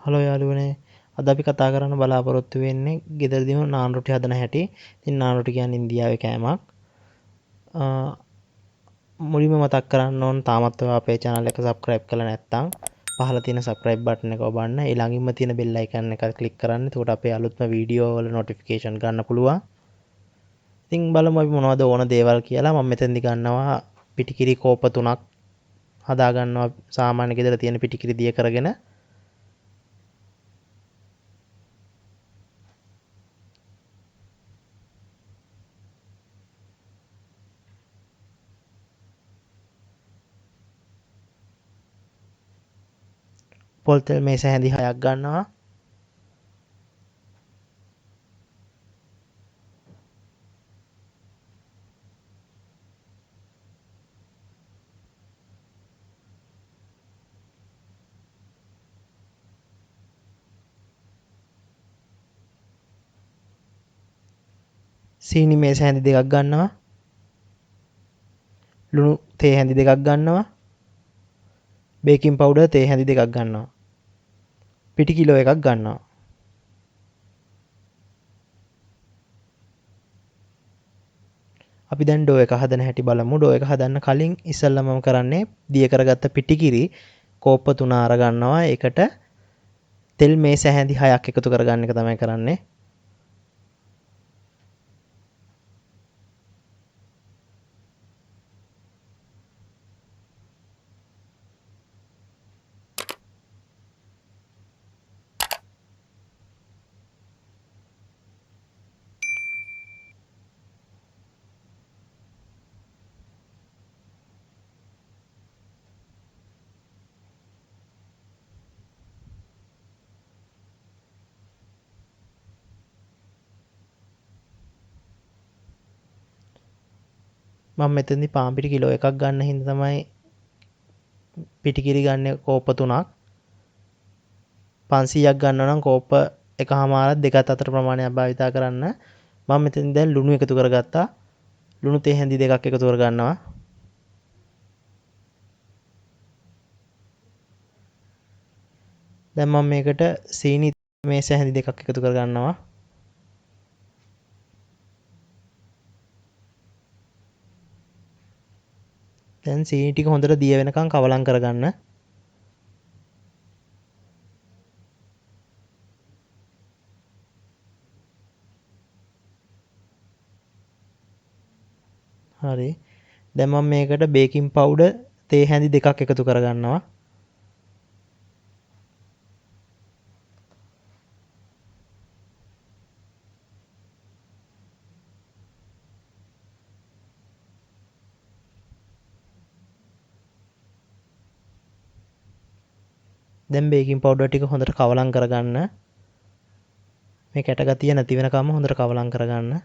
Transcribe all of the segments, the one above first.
Hello යාළුවනේ. අද අපි කතා කරන්න බලාපොරොත්තු වෙන්නේ ගෙදරදීම නාන් රොටි හදන හැටි. ඉතින් නාන් රොටි කියන්නේ ඉන්දියාවේ කෑමක්. මුලින්ම මතක් කරන්න ඕන තාමත් ඔයා අපේ channel එක subscribe කරලා නැත්නම් පහළ තියෙන subscribe button එක ඔබන්න. ඒ ළඟින්ම තියෙන bell icon එක click කරන්න. එතකොට අපේ අලුත්ම වීඩියෝ වල notification ගන්න පුළුවන්. ඉතින් බලමු අපි මොනවද ඕන දේවල් කියලා. මම මෙතෙන්දි ගන්නවා පිටිකිරි කෝප 3ක් හදා ගන්නවා සාමාන්‍ය ගෙදර තියෙන පිටිකිරි දිය කරගෙන. පොල් තෙල් මේස හැඳි 6ක් ගන්නවා. සීනි මේස හැඳි 2ක් ගන්නවා. ලුණු තේ හැඳි 2ක් ගන්නවා. බේකින් පවුඩර් තේ හැඳි 2ක් ගන්නවා. පිටි කිලෝ 1ක් ගන්නවා. අපි දැන් ඩෝ එක හදන හැටි බලමු. ඩෝ එක හදන්න කලින් ඉස්සෙල්ලා මම කරන්නේ දිය කරගත්ත පිටිකිරි කෝප්ප 3 අර ගන්නවා. ඒකට තෙල් මේස හැඳි 6ක් එකතු කරගන්න එක තමයි කරන්නේ. මම මෙතනදී පාන් පිටි කිලෝ 1ක් ගන්න හින්දා තමයි පිටිකිරි ගන්න කෝප්ප 3ක්. 500ක් ගන්නවා නම් කෝප්ප එකමාරක් දෙකත් අතර ප්‍රමාණයක් භාවිතා කරන්න. මම මෙතෙන් දැන් ලුණු එකතු කරගත්තා. ලුණු තේ හැඳි 2ක් එකතු කරගන්නවා. දැන් මම මේකට සීනි මේස හැඳි 2ක් එකතු කරගන්නවා. දැන් සීනි ටික හොඳට දිය වෙනකන් කවලම් කරගන්න. හරි. දැන් මම මේකට බේකින් පවුඩර් තේ හැඳි 2ක් එකතු කරගන්නවා. දැන් බේකින් පවුඩර් ටික හොඳට කවලම් කරගන්න. මේ කැට ගතිය නැති වෙනකම්ම හොඳට කවලම් කරගන්න.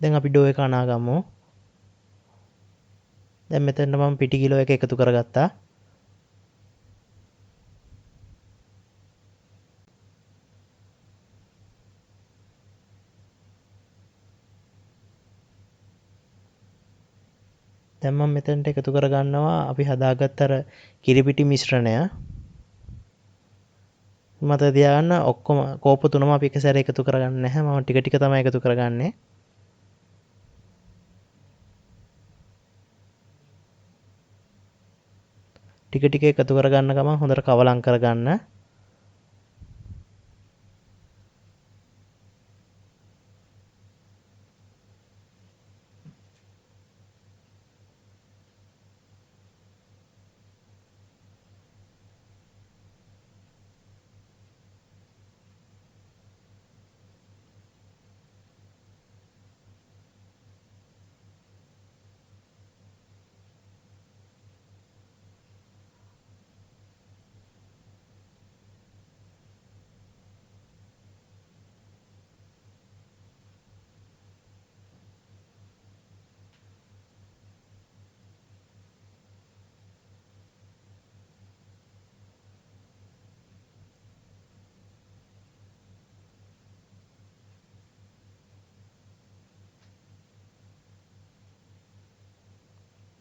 දැන් අපි ඩෝ එක අනාගමු. දැන් මෙතනට මම පිටි කිලෝ 1 එකතු කරගත්තා. දැන් මම මෙතනට එකතු කරගන්නවා අපි හදාගත්ත අර කිරිපිටි මිශ්‍රණය. මතක තියාගන්න ඔක්කොම කෝප 3ම අපි එක සැරේ එකතු කරගන්නේ නැහැ. මම ටික ටික තමයි එකතු කරගන්නේ. ටික ටික එකතු කරගන්න ගමන් හොඳට කවලම් කරගන්න.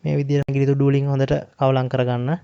මේ විදිහට ඇඟිලි තුඩු වලින් හොඳට කවලම් කරගන්න.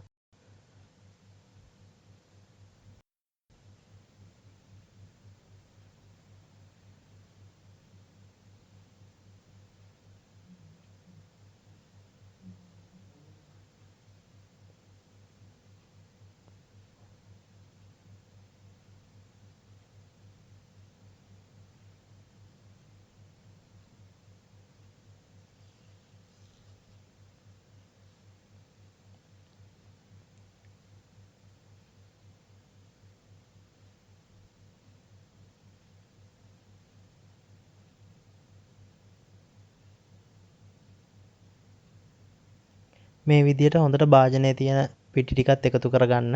මේ විදිහට හොඳට භාජනයේ තියෙන පිටි ටිකත් එකතු කරගන්න.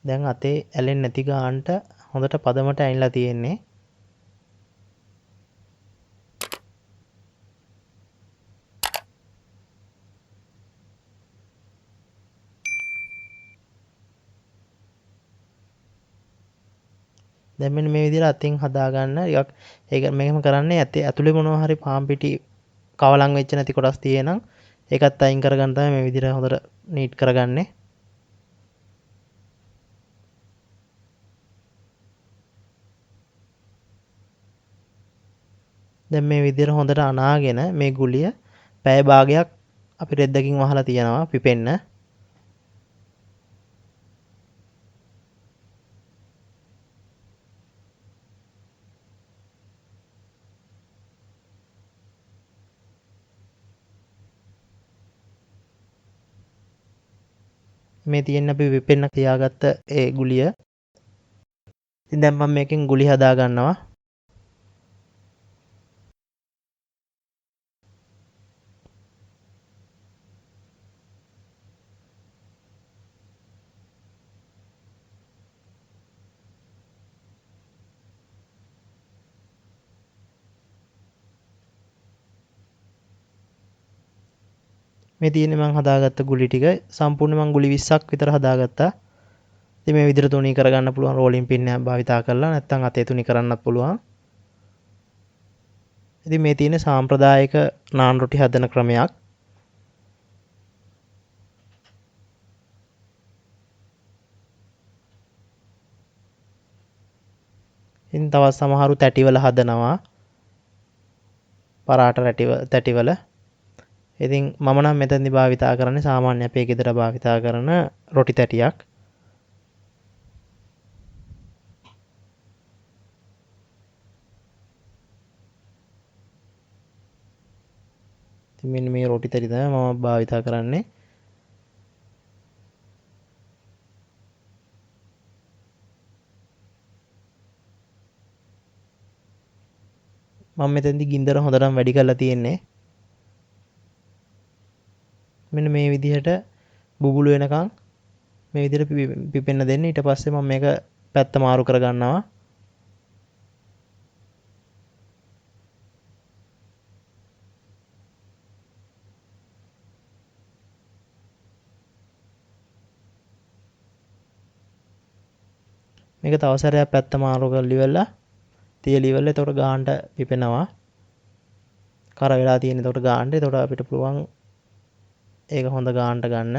දැන් අතේ ඇලෙන්නේ නැති ගානට හොඳට පදමට ඇනිලා තියෙන්නේ. දැන් මෙන්න මේ විදිහට අතින් හදාගන්න. ටිකක් ඒක මෙහෙම කරන්නේ ඇතුලේ මොනවා හරි පාන් පිටි කවලම් වෙච්ච නැති කොටස් තියෙනම් ඒකත් අයින් කරගන්න තමයි මේ විදිහට හොඳට නීට් කරගන්නේ. දැන් මේ විදිහට හොඳට අනාගෙන මේ ගුලිය පැය භාගයක් අපි රෙද්දකින් වහලා තියනවා පිපෙන්න. මේ තියෙන අපි පිපෙන්න තියාගත්ත ඒ ගුලිය. ඉතින් දැන් මම මේකෙන් ගුලි හදා ගන්නවා. මේ තියෙන්නේ මම හදාගත්ත ගුලි ටික. සම්පූර්ණ මම ගුලි 20ක් විතර හදාගත්තා. ඉතින් මේ විදිහට තුනී කරගන්න පුළුවන් රෝලින් පින් එකක් භාවිතා කරලා නැත්නම් අතේ තුනී කරන්නත් පුළුවන්. ඉතින් මේ තියෙන්නේ සාම්ප්‍රදායික නාන් රොටි හදන ක්‍රමයක්. ඉතින් තවත් සමහරු තැටිවල හදනවා. පරාට තැටිවල. ඉතින් මම නම් මෙතනදී භාවිතා කරන්නේ සාමාන්‍ය අපේ ගෙදර භාවිතා කරන රොටි තැටියක්. ඉතින් මෙන්න මේ රොටි තැටි තමයි මම භාවිතා කරන්නේ. මම මෙතනදී ගින්දර හොඳටම වැඩි කරලා තියෙන්නේ. මෙන්න මේ විදිහට බුබුලු වෙනකන් මේ විදිහට පිපෙන්න දෙන්න. ඊට පස්සේ මම මේක පැත්ත මාරු කර ගන්නවා. මේක තව සැරයක් පැත්ත මාරු කරලා ඉවරලා තියලා ඉවරලා එතකොට ගානට පිපෙනවා. කර වෙලා තියෙන එතකොට ගානට. එතකොට අපිට පුළුවන් ඒක හොඳ ගානට ගන්න.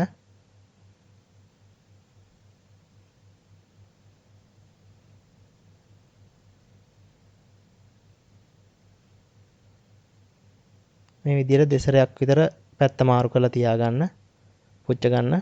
මේ විදිහට දෙසරයක් විතර පැත්ත මාරු කරලා තියාගන්න. පුච්ච ගන්න.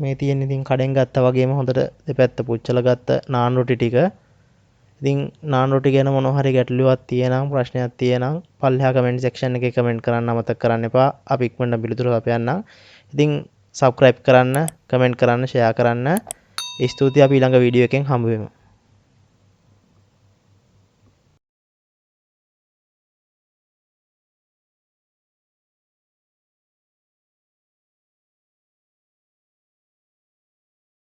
මේ තියෙන ඉතින් කඩෙන් ගත්තා වගේම හොඳට දෙපැත්ත පුච්චලා ගත්ත නාන් රොටි ටික. ඉතින් නාන් රොටි ගැන මොනවා හරි ගැටලුවක් තියෙනම් ප්‍රශ්නයක් තියෙනම් පල්ලෙහා කමෙන්ට් සෙක්ෂන් එකේ කමෙන්ට් කරන්න අමතක කරන්න එපා. අපි ඉක්මනට පිළිතුරු අපයන්නම්. ඉතින් සබ්ස්ක්‍රයිබ් කරන්න, කමෙන්ට් කරන්න, ෂෙයා කරන්න. ස්තුතියි අපි ඊළඟ වීඩියෝ එකෙන් හමු වෙමු.